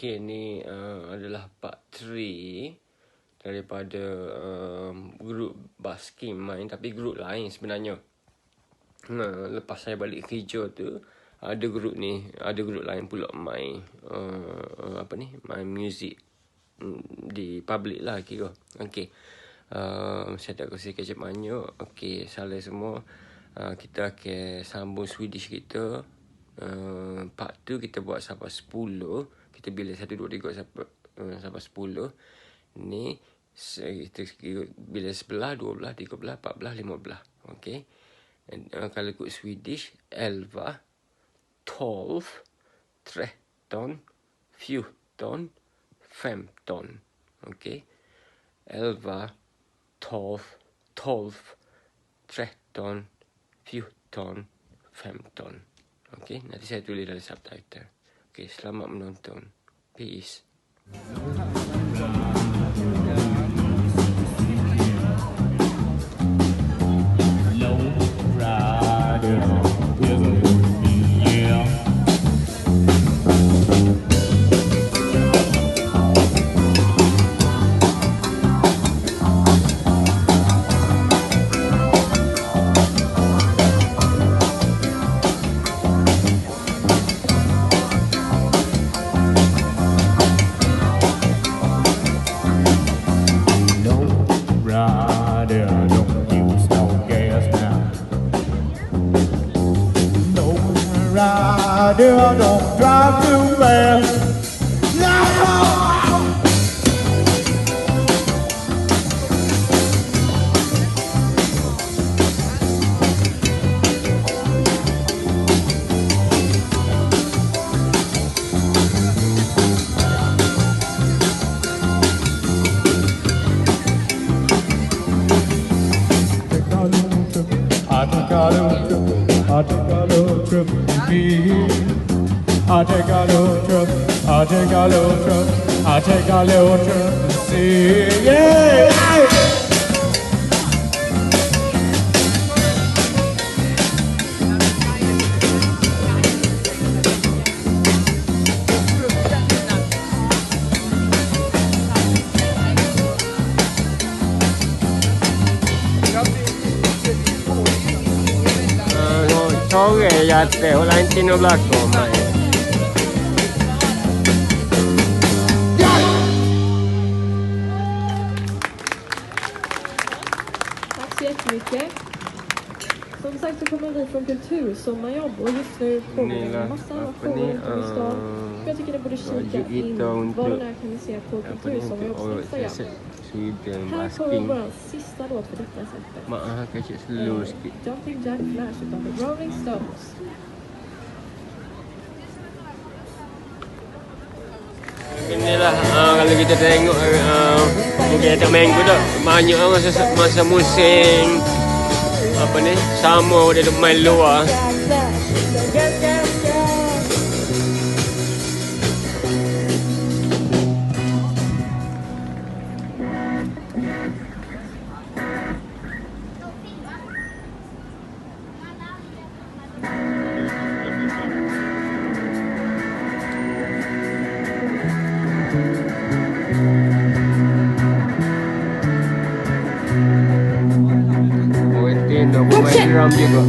Okay, ni adalah part 3 daripada grup basking main, tapi grup lain sebenarnya. Lepas saya balik kerja tu, ada grup lain pula main main music di public lah kira. Okay, saya tak kongsikan macam mana. Okay, salah semua. Kita akan sambung Swedish kita. Part tu kita buat sampai 10. Kita bila 1, 2, 3 sampai 10. Ni kita bila 11, 12, 13, 14, 15. Okay. Kalau ikut Swedish, 11, 12, 13, 14, 15. Okay. 11, 12, 13, 14, 15. Okay, nanti saya tulis dalam subtitle. Okay, selamat menonton. Peace. Rider, don't drive too fast. No! I take a little trip. I take a little trip. I take a little trip. I take a little trip. I take a little trip to see. Yeah. Sore jatuh, orang Cina belakang main. Tack så jättemycket. Som sagt så kommer vi från Kultursommarjobb och just nu pågår det en massa aktioner runt om i stan. Jag tycker ni borde kika in vad det är kan ni se på Kultursommarjobbs Instagram. Här kommer vår sista låt för detta sättet. Jumping Jack Flash utav The Rolling Stones. Inilah kalau kita tengok mungkin ada minggu dah banyak orang masa musim sama dia main luar. Ram juga.